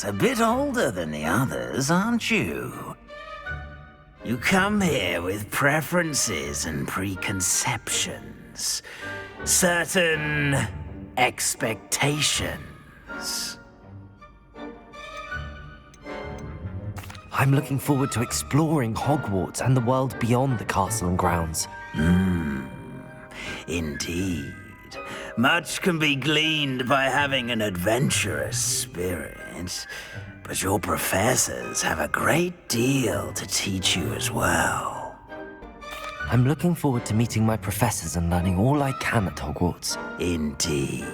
a bit older than the others, aren't you? You come here with preferences and preconceptions. Certain expectations. I'm looking forward to exploring Hogwarts and the world beyond the castle and grounds. Indeed. Much can be gleaned by having an adventurous spirit, but your professors have a great deal to teach you as well. I'm looking forward to meeting my professors and learning all I can at Hogwarts. Indeed.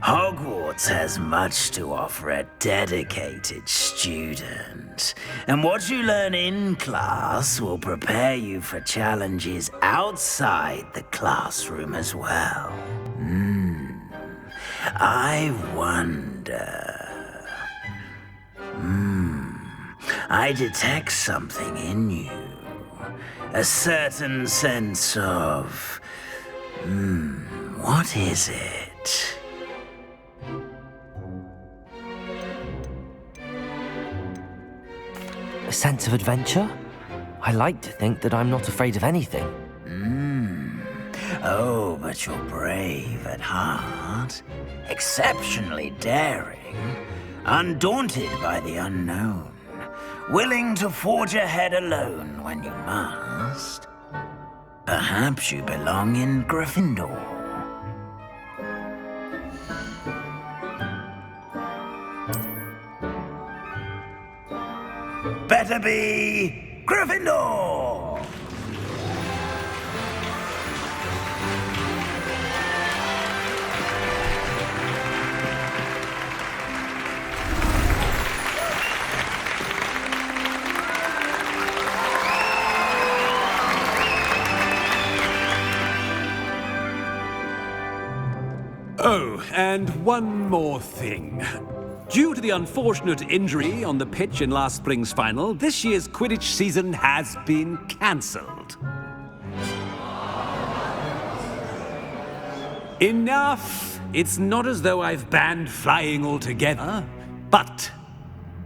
Hogwarts has much to offer a dedicated student, and what you learn in class will prepare you for challenges outside the classroom as well. I wonder... I detect something in you. A certain sense of... what is it? A sense of adventure? I like to think that I'm not afraid of anything. Oh, but you're brave at heart. Exceptionally daring. Undaunted by the unknown. Willing to forge ahead alone when you must. Perhaps you belong in Gryffindor. Better be Gryffindor! Oh, and one more thing. Due to the unfortunate injury on the pitch in last spring's final, this year's Quidditch season has been cancelled. Enough! It's not as though I've banned flying altogether, but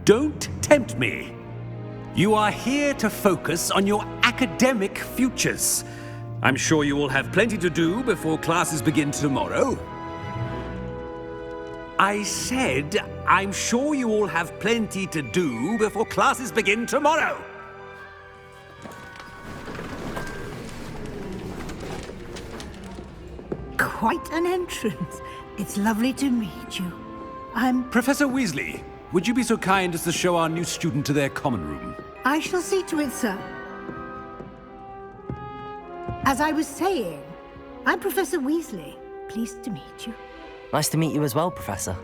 don't tempt me. You are here to focus on your academic futures. I'm sure you will have plenty to do before classes begin tomorrow. I said, I'm sure you all have plenty to do before classes begin tomorrow. Quite an entrance. It's lovely to meet you. I'm... Professor Weasley, would you be so kind as to show our new student to their common room? I shall see to it, sir. As I was saying, I'm Professor Weasley. Pleased to meet you. Nice to meet you as well, Professor.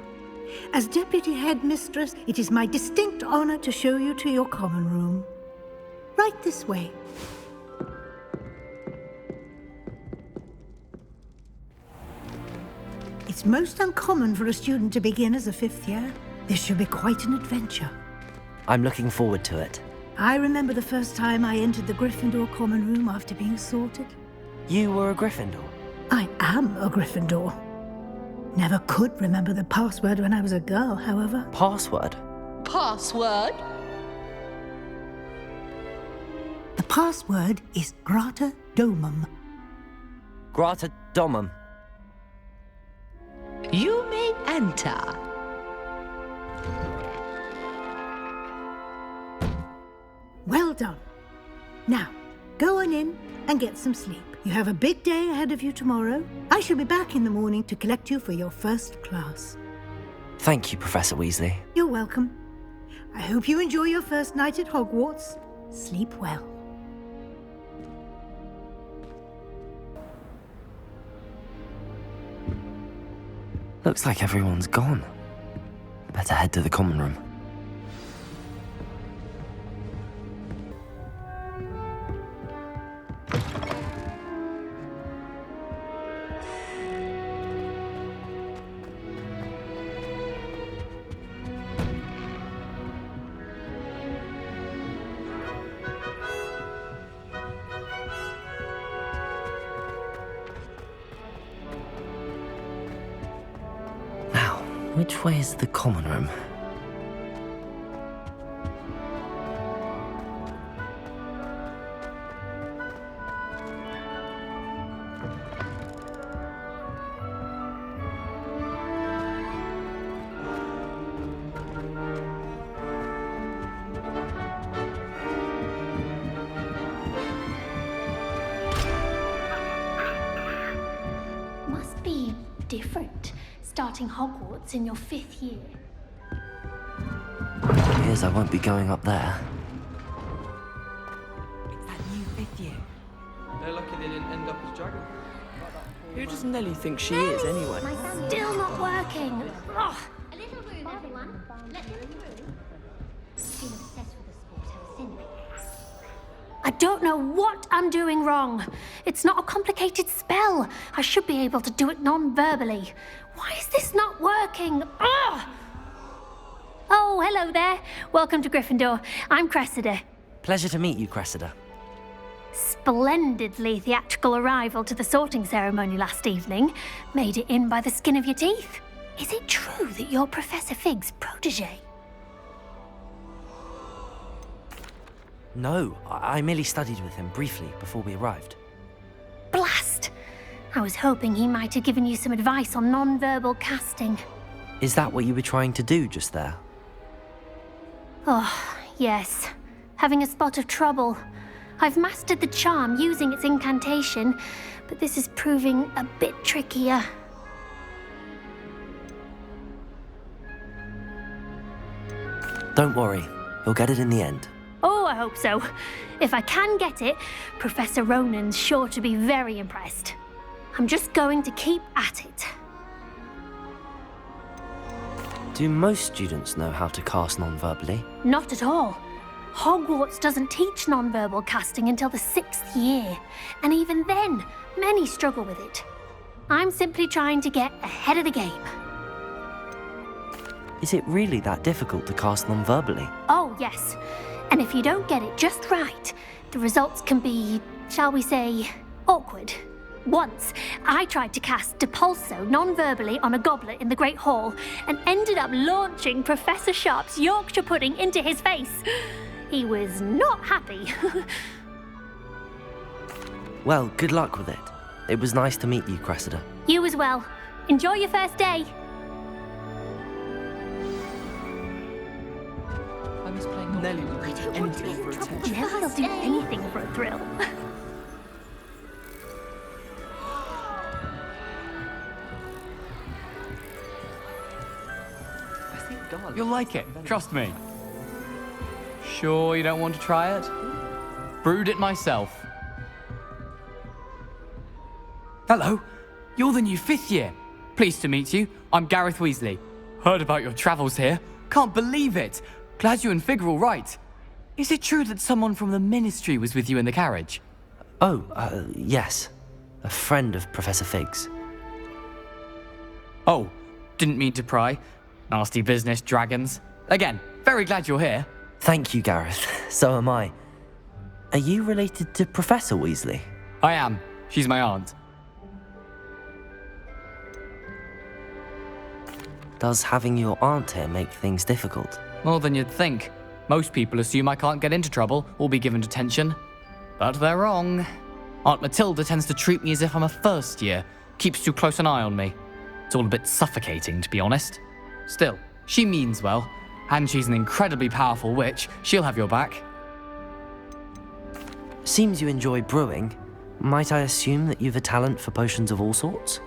As Deputy Headmistress, it is my distinct honor to show you to your common room. Right this way. It's most uncommon for a student to begin as a fifth year. This should be quite an adventure. I'm looking forward to it. I remember the first time I entered the Gryffindor common room after being sorted. You were a Gryffindor? I am a Gryffindor. Never could remember the password when I was a girl, however. Password? Password? The password is Grata Domum. Grata Domum. You may enter. Well done. Now, go on in and get some sleep. You have a big day ahead of you tomorrow. I shall be back in the morning to collect you for your first class. Thank you, Professor Weasley. You're welcome. I hope you enjoy your first night at Hogwarts. Sleep well. Looks like everyone's gone. Better head to the common room. Which way is the common room? different, starting Hogwarts in your 5th year. Appears I won't be going up there. It's that new 5th year. They're lucky they didn't end up as dragons. Who does Nelly think she is, anyway? Still not working. Ugh. A little room, everyone. Let them through. Been obsessed with the sport ever since. I don't know what I'm doing wrong. It's not a complicated spell. I should be able to do it non-verbally. Why is this not working? Ugh! Oh, hello there. Welcome to Gryffindor. I'm Cressida. Pleasure to meet you, Cressida. Splendidly theatrical arrival to the sorting ceremony last evening. Made it in by the skin of your teeth. Is it true that you're Professor Fig's protege? No, I merely studied with him briefly before we arrived. Blast! I was hoping he might have given you some advice on non-verbal casting. Is that what you were trying to do just there? Oh, yes. Having a spot of trouble. I've mastered the charm using its incantation, but this is proving a bit trickier. Don't worry, you'll get it in the end. Oh, I hope so. If I can get it, Professor Ronan's sure to be very impressed. I'm just going to keep at it. Do most students know how to cast non-verbally? Not at all. Hogwarts doesn't teach non-verbal casting until the 6th year, and even then, many struggle with it. I'm simply trying to get ahead of the game. Is it really that difficult to cast non-verbally? Oh, yes. And if you don't get it just right, the results can be, shall we say, awkward. Once, I tried to cast Depulso non-verbally on a goblet in the Great Hall and ended up launching Professor Sharp's Yorkshire pudding into his face. He was not happy. Well, good luck with it. It was nice to meet you, Cressida. You as well. Enjoy your first day. I was playing Nelly would do anything for attention. Never do anything for a thrill. You'll like it, trust me. Sure you don't want to try it? Brewed it myself. Hello, you're the new 5th year. Pleased to meet you. I'm Gareth Weasley. Heard about your travels here. Can't believe it. Glad you and Fig are all right. Is it true that someone from the Ministry was with you in the carriage? Oh, yes. A friend of Professor Fig's. Oh, didn't mean to pry. Nasty business, dragons. Again, very glad you're here. Thank you, Gareth. So am I. Are you related to Professor Weasley? I am. She's my aunt. Does having your aunt here make things difficult? More than you'd think. Most people assume I can't get into trouble or be given detention. But they're wrong. Aunt Matilda tends to treat me as if I'm a first year. Keeps too close an eye on me. It's all a bit suffocating, to be honest. Still, she means well. And she's an incredibly powerful witch. She'll have your back. Seems you enjoy brewing. Might I assume that you've a talent for potions of all sorts?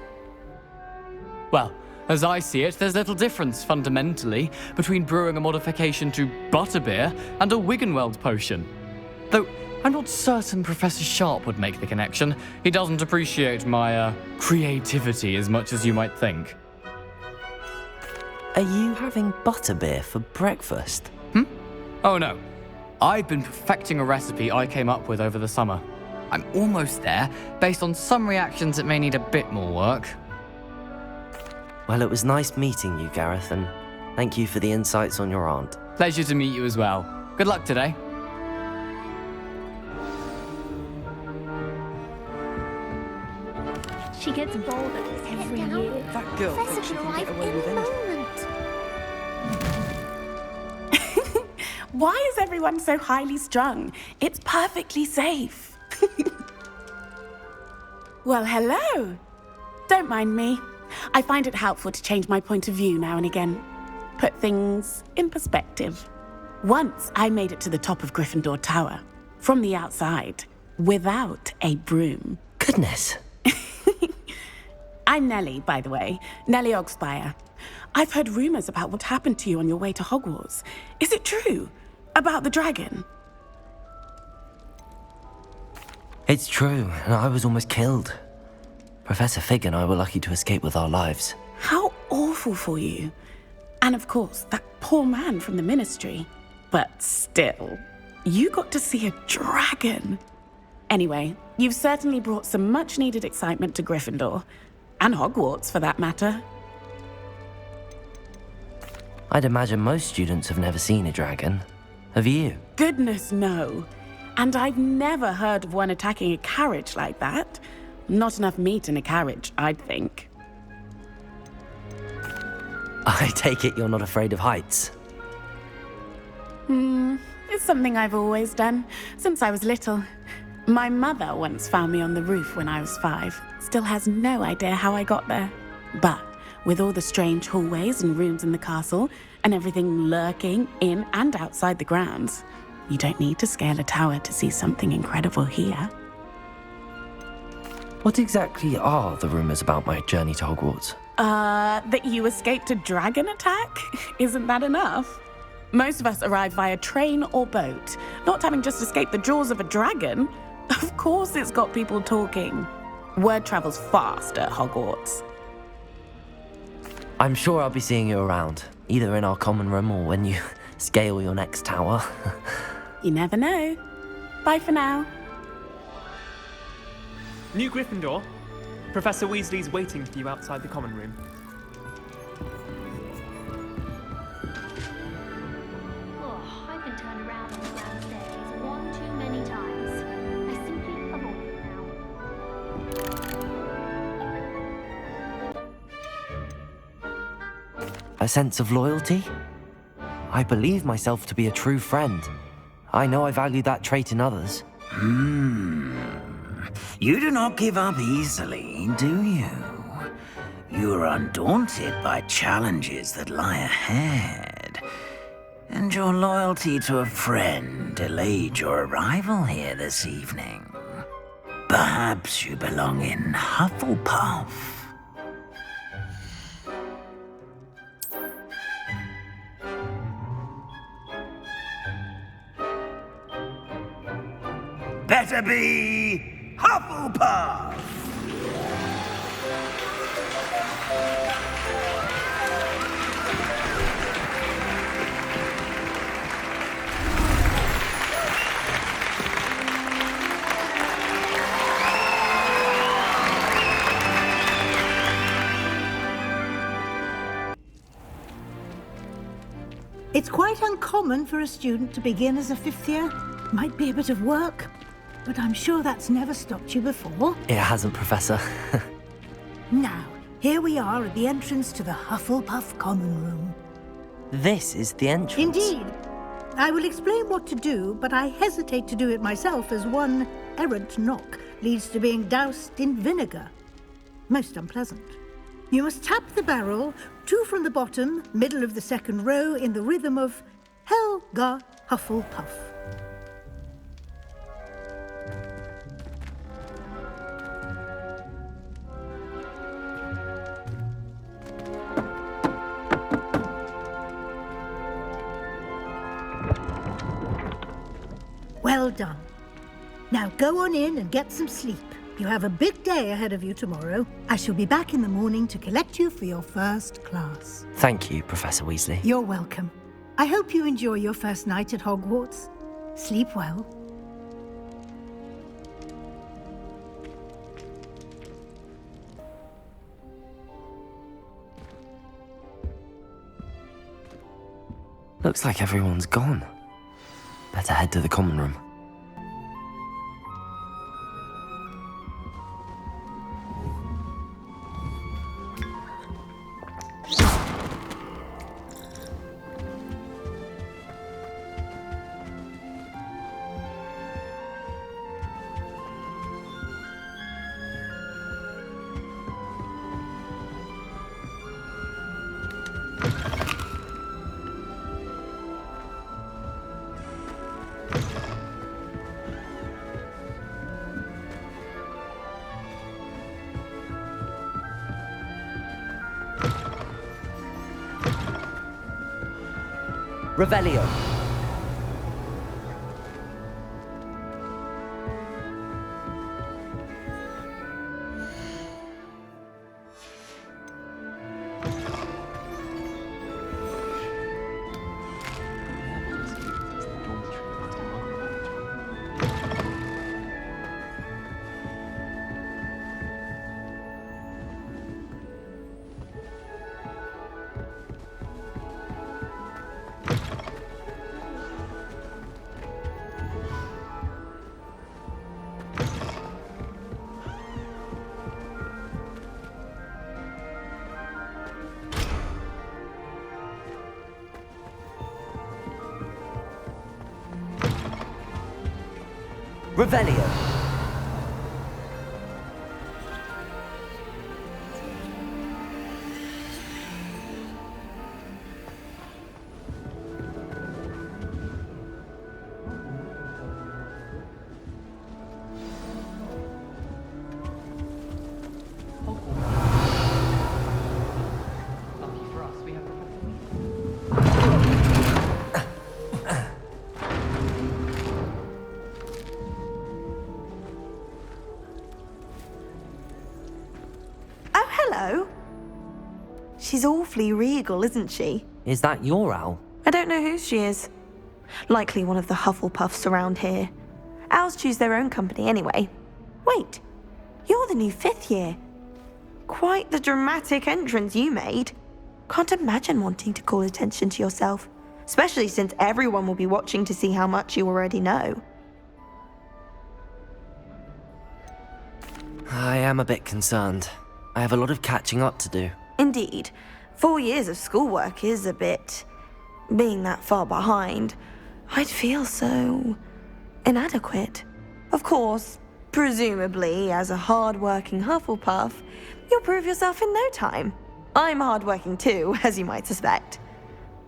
Well, as I see it, there's little difference, fundamentally, between brewing a modification to butterbeer and a Wiggenweld potion. Though, I'm not certain Professor Sharp would make the connection. He doesn't appreciate my, creativity as much as you might think. Are you having butterbeer for breakfast? Oh no. I've been perfecting a recipe I came up with over the summer. I'm almost there. Based on some reactions, it may need a bit more work. Well, it was nice meeting you, Gareth, and thank you for the insights on your aunt. Pleasure to meet you as well. Good luck today. She gets bolder every year. That girl thinks she can get away with anything. Why is everyone so highly strung? It's perfectly safe. Well, hello. Don't mind me. I find it helpful to change my point of view now and again. Put things in perspective. Once I made it to the top of Gryffindor Tower, from the outside, without a broom. Goodness. I'm Nellie, by the way. Nellie Ogspire. I've heard rumors about what happened to you on your way to Hogwarts. Is it true? About the dragon? It's true, and I was almost killed. Professor Fig and I were lucky to escape with our lives. How awful for you. And of course, that poor man from the Ministry. But still, you got to see a dragon. Anyway, you've certainly brought some much-needed excitement to Gryffindor. And Hogwarts, for that matter. I'd imagine most students have never seen a dragon. Have you? Goodness, no. And I've never heard of one attacking a carriage like that. Not enough meat in a carriage, I'd think. I take it you're not afraid of heights. It's something I've always done, since I was little. My mother once found me on the roof when I was 5. Still has no idea how I got there. But with all the strange hallways and rooms in the castle, and everything lurking in and outside the grounds, you don't need to scale a tower to see something incredible here. What exactly are the rumors about my journey to Hogwarts? That you escaped a dragon attack? Isn't that enough? Most of us arrive via train or boat, not having just escaped the jaws of a dragon. Of course it's got people talking. Word travels fast at Hogwarts. I'm sure I'll be seeing you around, either in our common room or when you scale your next tower. You never know. Bye for now. New Gryffindor. Professor Weasley's waiting for you outside the common room. Oh, I've been turned around on the ground staircase one too many times. I simply avoid it now. A sense of loyalty? I believe myself to be a true friend. I know I value that trait in others. You do not give up easily, do you? You are undaunted by challenges that lie ahead. And your loyalty to a friend delayed your arrival here this evening. Perhaps you belong in Hufflepuff. Better be Hufflepuff! It's quite uncommon for a student to begin as a 5th year. Might be a bit of work, but I'm sure that's never stopped you before. It hasn't, Professor. Now, here we are at the entrance to the Hufflepuff Common Room. This is the entrance. Indeed. I will explain what to do, but I hesitate to do it myself as one errant knock leads to being doused in vinegar. Most unpleasant. You must tap the barrel, 2 from the bottom, middle of the 2nd row, in the rhythm of Helga Hufflepuff. Well done. Now go on in and get some sleep. You have a big day ahead of you tomorrow. I shall be back in the morning to collect you for your first class. Thank you, Professor Weasley. You're welcome. I hope you enjoy your first night at Hogwarts. Sleep well. Looks like everyone's gone. Better head to the common room. Revelio. Revelio. Hello. She's awfully regal, isn't she? Is that your owl? I don't know whose she is. Likely one of the Hufflepuffs around here. Owls choose their own company anyway. Wait, you're the new 5th year. Quite the dramatic entrance you made. Can't imagine wanting to call attention to yourself, especially since everyone will be watching to see how much you already know. I am a bit concerned. I have a lot of catching up to do. Indeed. 4 years of schoolwork is a bit... Being that far behind, I'd feel so... inadequate. Of course, presumably, as a hard-working Hufflepuff, you'll prove yourself in no time. I'm hard-working too, as you might suspect.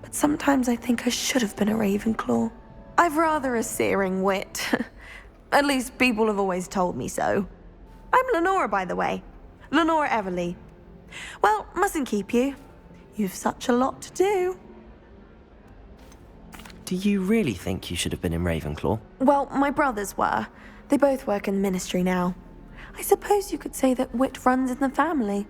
But sometimes I think I should have been a Ravenclaw. I've rather a searing wit. At least people have always told me so. I'm Lenora, by the way. Lenora Everly. Well, mustn't keep you. You've such a lot to do. Do you really think you should have been in Ravenclaw? Well, my brothers were. They both work in the ministry now. I suppose you could say that wit runs in the family.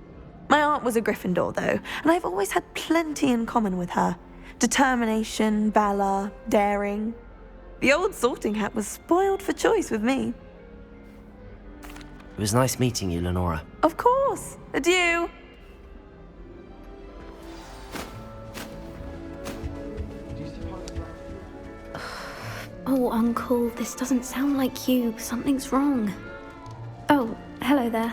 My aunt was a Gryffindor, though, and I've always had plenty in common with her. Determination, valor, daring. The old sorting hat was spoiled for choice with me. It was nice meeting you, Lenora. Of course. Adieu. Oh, Uncle, this doesn't sound like you. Something's wrong. Oh, hello there.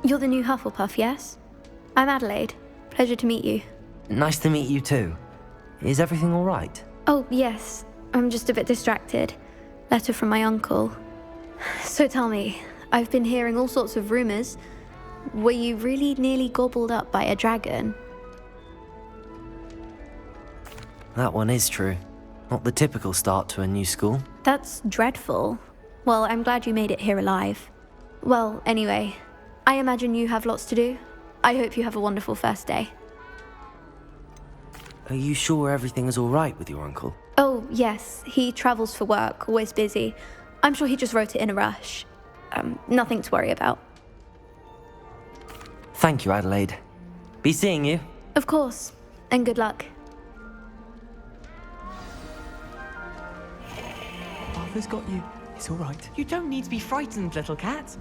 You're the new Hufflepuff, yes? I'm Adelaide. Pleasure to meet you. Nice to meet you too. Is everything all right? Oh, yes. I'm just a bit distracted. Letter from my uncle. So tell me, I've been hearing all sorts of rumors. Were you really nearly gobbled up by a dragon? That one is true. Not the typical start to a new school. That's dreadful. Well, I'm glad you made it here alive. Well, anyway, I imagine you have lots to do. I hope you have a wonderful first day. Are you sure everything is all right with your uncle? Oh, yes. He travels for work, always busy. I'm sure he just wrote it in a rush. Nothing to worry about. Thank you, Adelaide. Be seeing you. Of course. And good luck. Arthur's got you. It's all right. You don't need to be frightened, little cat.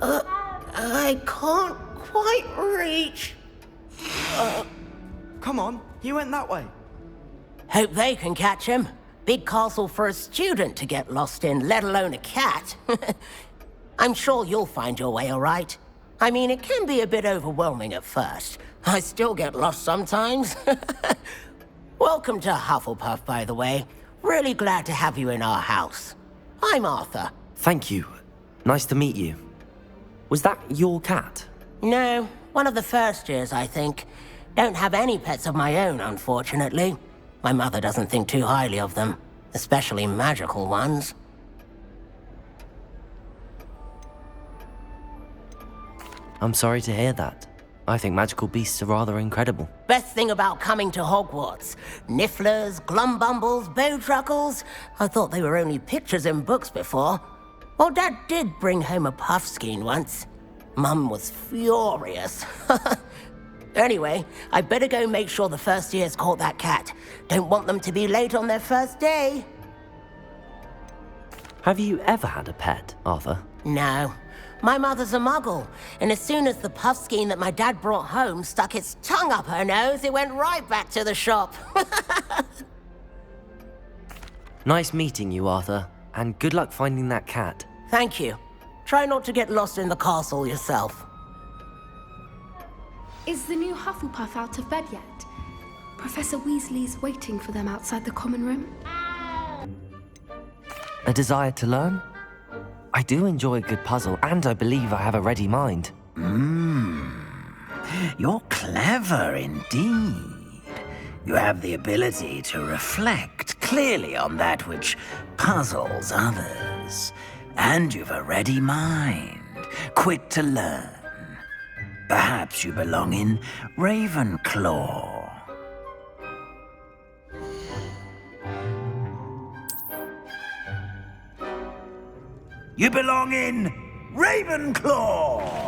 I can't quite reach. Come on, he went that way. Hope they can catch him. Big castle for a student to get lost in, let alone a cat. I'm sure you'll find your way all right. I mean, it can be a bit overwhelming at first. I still get lost sometimes. Welcome to Hufflepuff, by the way. Really glad to have you in our house. I'm Arthur. Thank you. Nice to meet you. Was that your cat? No, one of the first years, I think. Don't have any pets of my own, unfortunately. My mother doesn't think too highly of them, especially magical ones. I'm sorry to hear that. I think magical beasts are rather incredible. Best thing about coming to Hogwarts. Nifflers, glumbumbles, bowtruckles. I thought they were only pictures in books before. Well, Dad did bring home a puffskein once. Mum was furious. Anyway, I better go make sure the first years caught that cat. Don't want them to be late on their first day. Have you ever had a pet, Arthur? No. My mother's a muggle, and as soon as the puffskein that my dad brought home stuck its tongue up her nose, it went right back to the shop. Nice meeting you, Arthur, and good luck finding that cat. Thank you. Try not to get lost in the castle yourself. Is the new Hufflepuff out of bed yet? Professor Weasley's waiting for them outside the common room. A desire to learn? I do enjoy a good puzzle, and I believe I have a ready mind. You're clever indeed. You have the ability to reflect clearly on that which puzzles others. And you've a ready mind, quick to learn. Perhaps you belong in Ravenclaw. You belong in Ravenclaw!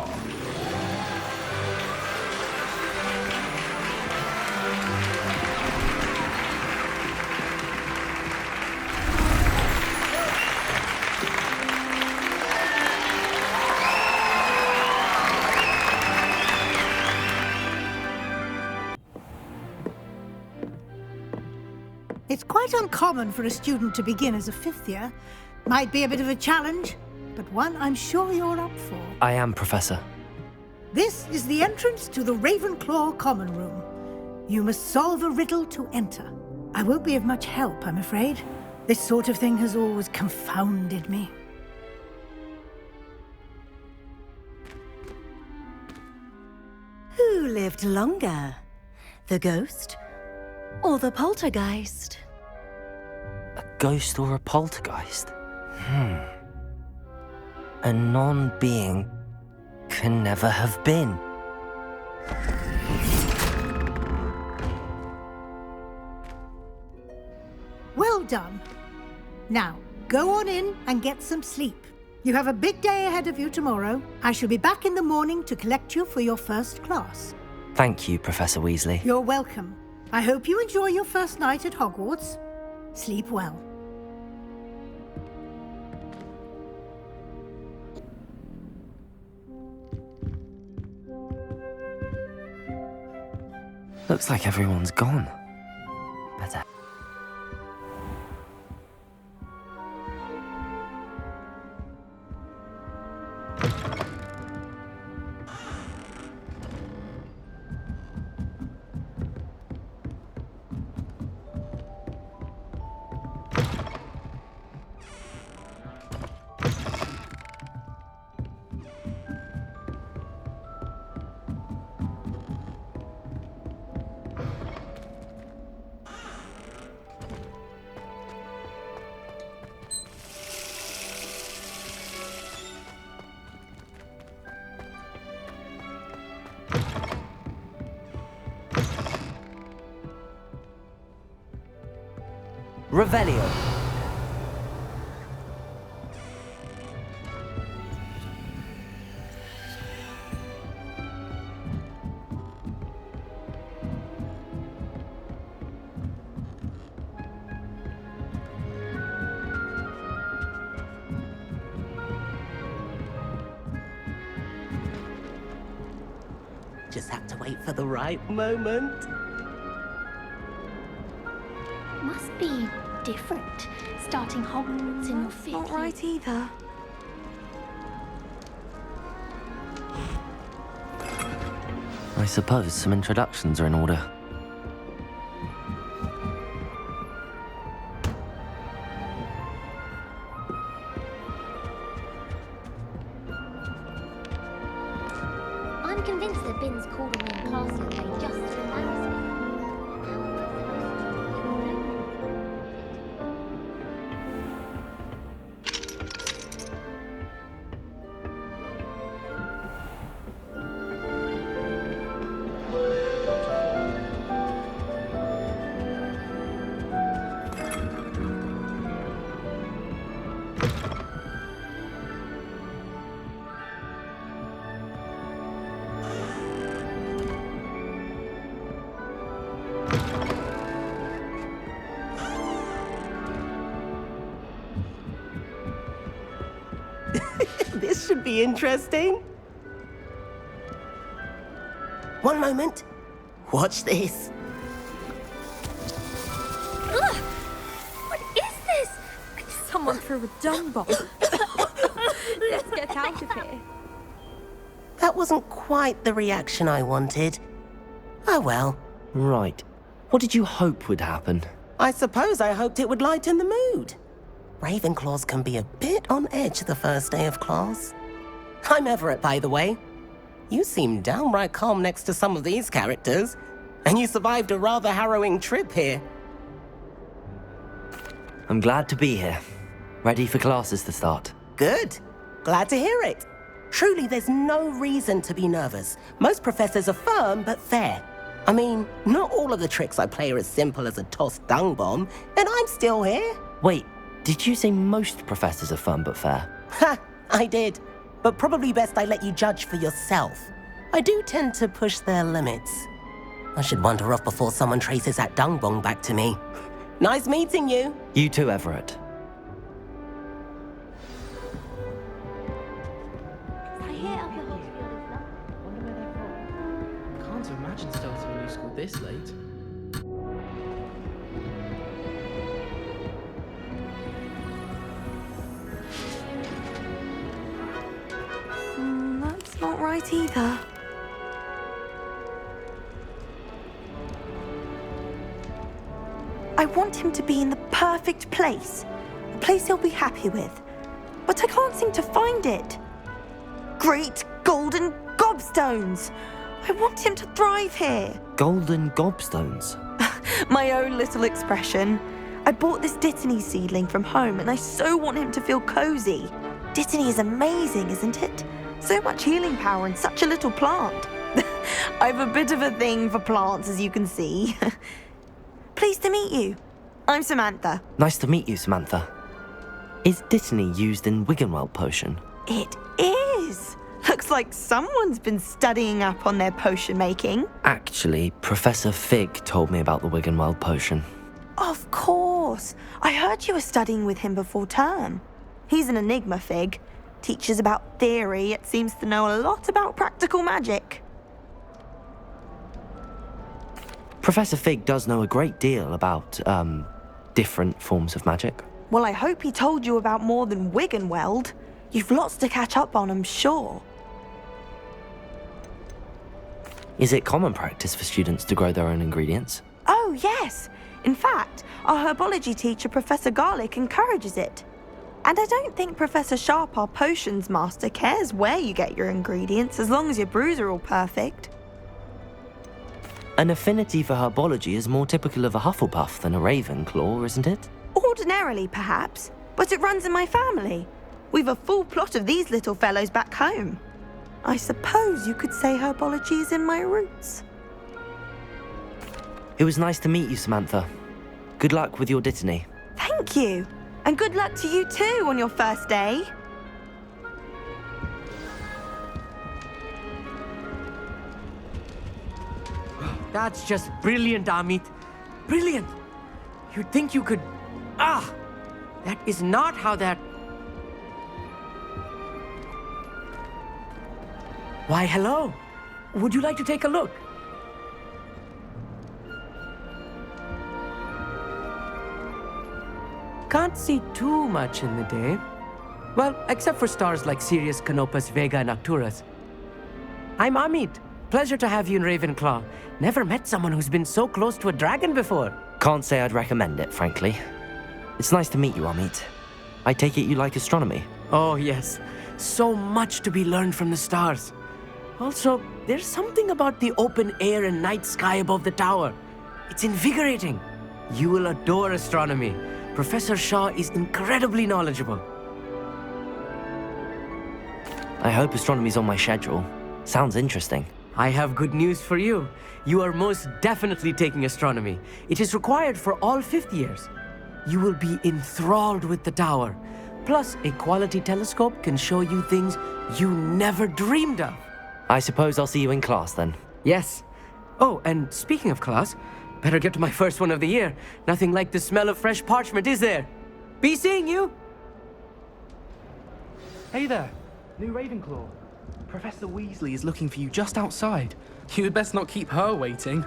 It's quite uncommon for a student to begin as a fifth year. Might be a bit of a challenge, but one I'm sure you're up for. I am, Professor. This is the entrance to the Ravenclaw common room. You must solve a riddle to enter. I won't be of much help, I'm afraid. This sort of thing has always confounded me. Who lived longer? The ghost or the poltergeist? A ghost or a poltergeist? A non-being can never have been. Well done. Now, go on in and get some sleep. You have a big day ahead of you tomorrow. I shall be back in the morning to collect you for your first class. Thank you, Professor Weasley. You're welcome. I hope you enjoy your first night at Hogwarts. Sleep well. Looks like everyone's gone. Better. Revelio. Just have to wait for the right moment. Must be different, starting Hogwarts in your fifth Not right either. I suppose some introductions are in order. I'm convinced that Bin's called me in class today just to embarrass me. This should be interesting. One moment. Watch this. Ugh! What is this? Someone threw a dung bomb. Let's get out of here. That wasn't quite the reaction I wanted. Oh well. Right. What did you hope would happen? I suppose I hoped it would lighten the mood. Ravenclaws can be a bit on edge the first day of class. I'm Everett, by the way. You seem downright calm next to some of these characters, and you survived a rather harrowing trip here. I'm glad to be here. Ready for classes to start. Good. Glad to hear it. Truly, there's no reason to be nervous. Most professors are firm but fair. I mean, not all of the tricks I play are as simple as a tossed dung bomb, and I'm still here. Wait, did you say most professors are fun but fair? Ha! I did. But probably best I let you judge for yourself. I do tend to push their limits. I should wander off before someone traces that dung bomb back to me. Nice meeting you. You too, Everett. Can't imagine starting a new school this late. That's not right either. I want him to be in the perfect place. A place he'll be happy with. But I can't seem to find it. Great golden gobstones! I want him to thrive here. Golden gobstones? My own little expression. I bought this Dittany seedling from home and I so want him to feel cozy. Dittany is amazing, isn't it? So much healing power in such a little plant. I've a bit of a thing for plants, as you can see. Pleased to meet you. I'm Samantha. Nice to meet you, Samantha. Is Dittany used in Wiggenweld potion? It is. Looks like someone's been studying up on their potion making. Actually, Professor Fig told me about the Wiggenweld potion. Of course. I heard you were studying with him before term. He's an enigma, Fig. Teaches about theory, yet seems to know a lot about practical magic. Professor Fig does know a great deal about, different forms of magic. Well, I hope he told you about more than Wiggenweld. You've lots to catch up on, I'm sure. Is it common practice for students to grow their own ingredients? Oh, yes. In fact, our herbology teacher, Professor Garlick, encourages it. And I don't think Professor Sharp, our potions master, cares where you get your ingredients, as long as your brews are all perfect. An affinity for herbology is more typical of a Hufflepuff than a Ravenclaw, isn't it? Ordinarily, perhaps, but it runs in my family. We've a full plot of these little fellows back home. I suppose you could say herbology is in my roots. It was nice to meet you, Samantha. Good luck with your Dittany. Thank you. And good luck to you too on your first day. That's just brilliant, Amit. Brilliant. You'd think you could... that is not how that... Why, hello. Would you like to take a look? Can't see too much in the day. Well, except for stars like Sirius, Canopus, Vega, and Arcturus. I'm Amit. Pleasure to have you in Ravenclaw. Never met someone who's been so close to a dragon before. Can't say I'd recommend it, frankly. It's nice to meet you, Amit. I take it you like astronomy? Oh, yes. So much to be learned from the stars. Also, there's something about the open air and night sky above the tower. It's invigorating. You will adore astronomy. Professor Shaw is incredibly knowledgeable. I hope astronomy's on my schedule. Sounds interesting. I have good news for you. You are most definitely taking astronomy. It is required for all 5th years. You will be enthralled with the tower. Plus, a quality telescope can show you things you never dreamed of. I suppose I'll see you in class then. Yes. Oh, and speaking of class, better get to my first one of the year. Nothing like the smell of fresh parchment, is there? Be seeing you! Hey there, new Ravenclaw. Professor Weasley is looking for you just outside. You had best not keep her waiting.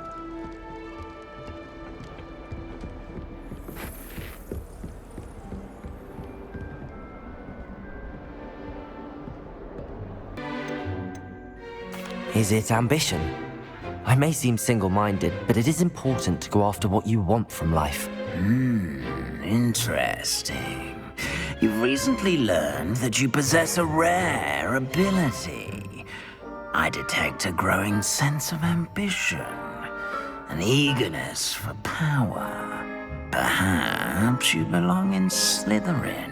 Is it ambition? I may seem single-minded, but it is important to go after what you want from life. Interesting. You've recently learned that you possess a rare ability. I detect a growing sense of ambition, an eagerness for power. Perhaps you belong in Slytherin.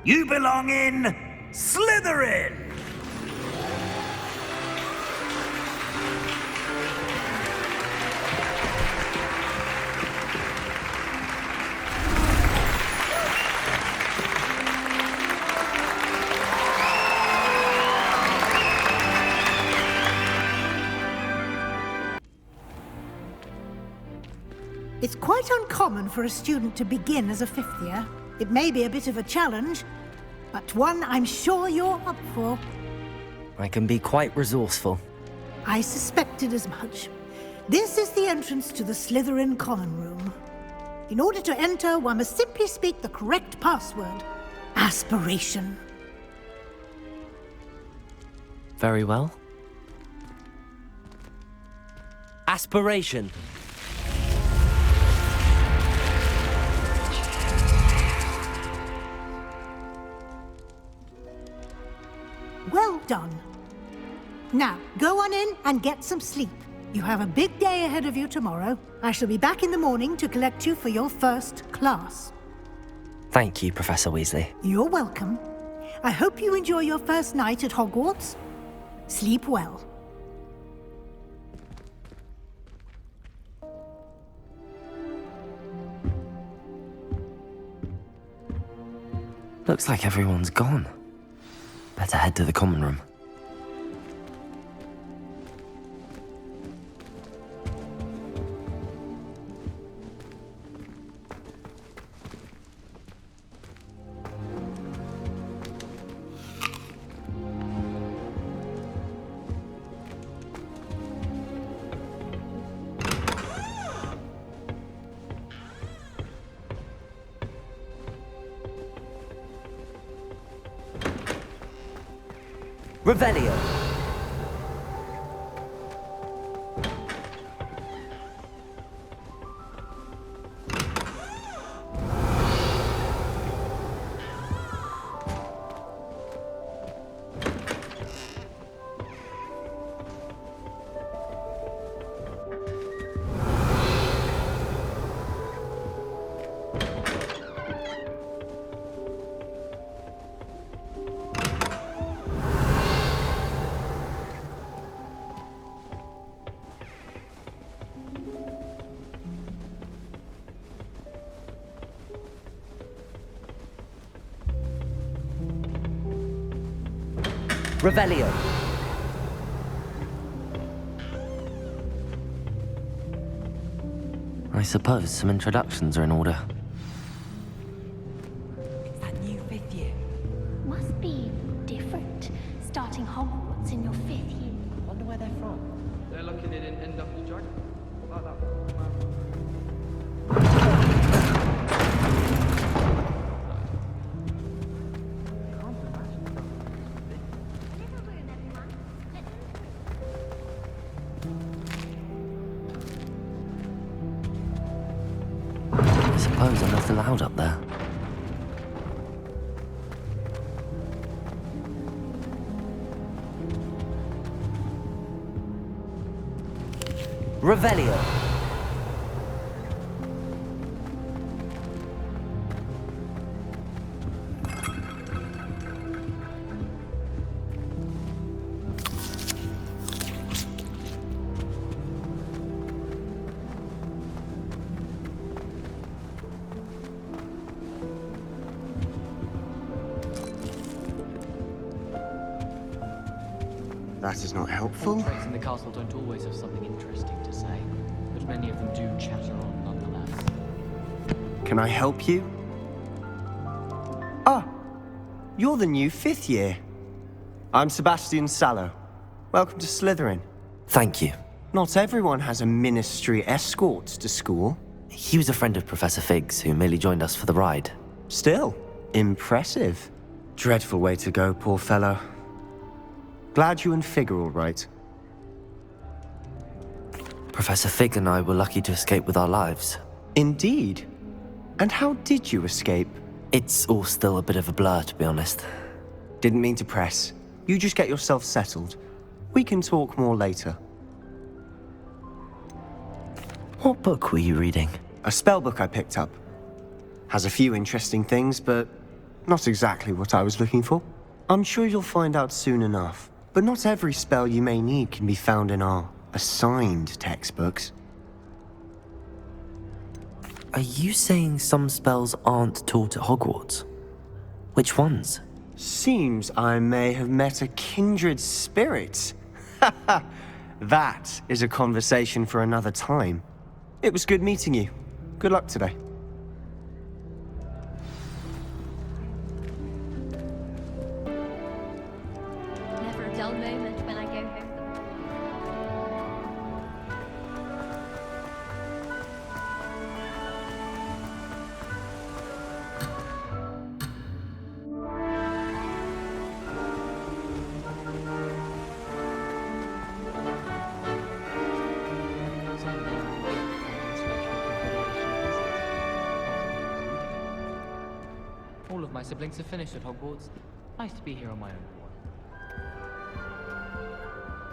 You belong in Slytherin! It's quite uncommon for a student to begin as a fifth year. It may be a bit of a challenge, but one I'm sure you're up for. I can be quite resourceful. I suspected as much. This is the entrance to the Slytherin common room. In order to enter, one must simply speak the correct password. Aspiration. Very well. Aspiration. Well done. Now, go on in and get some sleep. You have a big day ahead of you tomorrow. I shall be back in the morning to collect you for your first class. Thank you, Professor Weasley. You're welcome. I hope you enjoy your first night at Hogwarts. Sleep well. Looks like everyone's gone. Better head to the common room. Revelio. Revelio. I suppose some introductions are in order. It's that new fifth year. Must be different, starting Hogwarts in your fifth year. I wonder where they're from. They're lucky they didn't end up all dragged. Like that. I suppose I'm not allowed up there. Revelio. That is not helpful. Portraits in the castle don't always have something interesting to say, but many of them do chatter on nonetheless. Can I help you? Ah, you're the new 5th year. I'm Sebastian Sallow. Welcome to Slytherin. Thank you. Not everyone has a ministry escort to school. He was a friend of Professor Fig's who merely joined us for the ride. Still, impressive. Dreadful way to go, poor fellow. Glad you and Fig are all right. Professor Fig and I were lucky to escape with our lives. Indeed. And how did you escape? It's all still a bit of a blur, to be honest. Didn't mean to press. You just get yourself settled. We can talk more later. What book were you reading? A spell book I picked up. Has a few interesting things, but not exactly what I was looking for. I'm sure you'll find out soon enough. But not every spell you may need can be found in our assigned textbooks. Are you saying some spells aren't taught at Hogwarts? Which ones? Seems I may have met a kindred spirit. That is a conversation for another time. It was good meeting you. Good luck today. Never a dull moment when I go home. All of my siblings have finished at Hogwarts. Nice to be here on my own.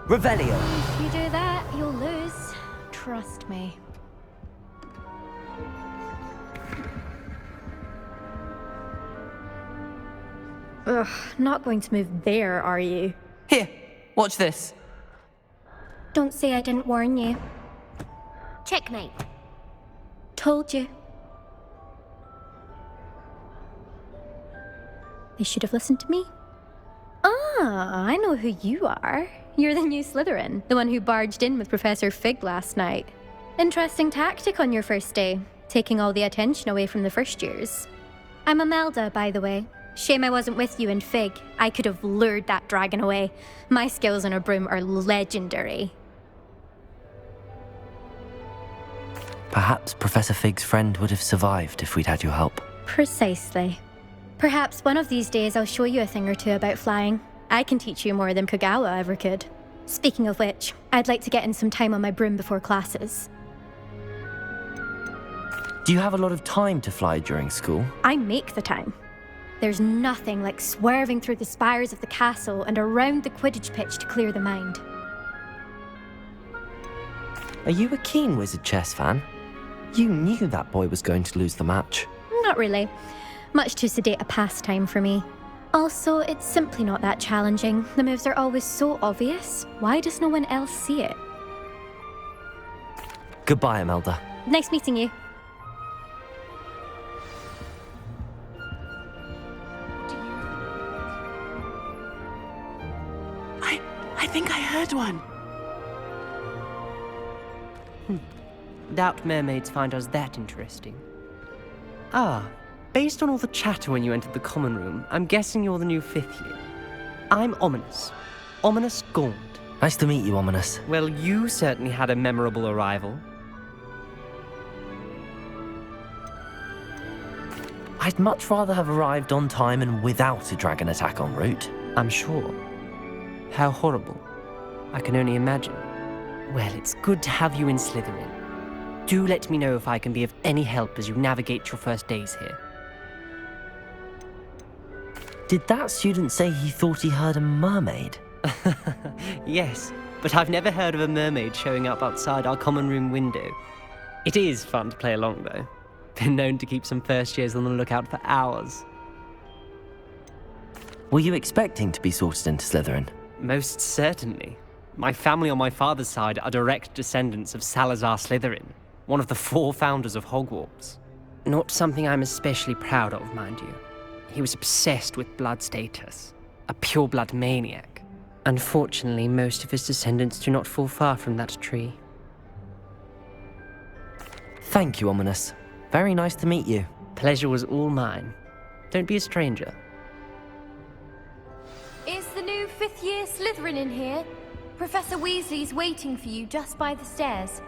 Revelio! If you do that, you'll lose. Trust me. Ugh, not going to move there, are you? Here, watch this. Don't say I didn't warn you. Checkmate. Told you. They should have listened to me. Ah, I know who you are. You're the new Slytherin, the one who barged in with Professor Fig last night. Interesting tactic on your first day, taking all the attention away from the first years. I'm Imelda, by the way. Shame I wasn't with you in Fig. I could have lured that dragon away. My skills on a broom are legendary. Perhaps Professor Fig's friend would have survived if we'd had your help. Precisely. Perhaps one of these days I'll show you a thing or two about flying. I can teach you more than Kogawa ever could. Speaking of which, I'd like to get in some time on my broom before classes. Do you have a lot of time to fly during school? I make the time. There's nothing like swerving through the spires of the castle and around the Quidditch pitch to clear the mind. Are you a keen Wizard chess fan? You knew that boy was going to lose the match. Not really. Much too sedate a pastime for me. Also, it's simply not that challenging. The moves are always so obvious. Why does no one else see it? Goodbye, Imelda. Nice meeting you. I think I heard one. Doubt mermaids find us that interesting. Ah, based on all the chatter when you entered the common room, I'm guessing you're the new 5th year. I'm Ominous. Ominous Gaunt. Nice to meet you, Ominous. Well, you certainly had a memorable arrival. I'd much rather have arrived on time and without a dragon attack en route. I'm sure. How horrible. I can only imagine. Well, it's good to have you in Slytherin. Do let me know if I can be of any help as you navigate your first days here. Did that student say he thought he heard a mermaid? Yes, but I've never heard of a mermaid showing up outside our common room window. It is fun to play along, though. Been known to keep some first years on the lookout for hours. Were you expecting to be sorted into Slytherin? Most certainly. My family on my father's side are direct descendants of Salazar Slytherin, one of the 4 founders of Hogwarts. Not something I'm especially proud of, mind you. He was obsessed with blood status, a pure-blood maniac. Unfortunately, most of his descendants do not fall far from that tree. Thank you, Ominous. Very nice to meet you. Pleasure was all mine. Don't be a stranger. Is the new fifth-year Slytherin in here? Professor Weasley's waiting for you just by the stairs.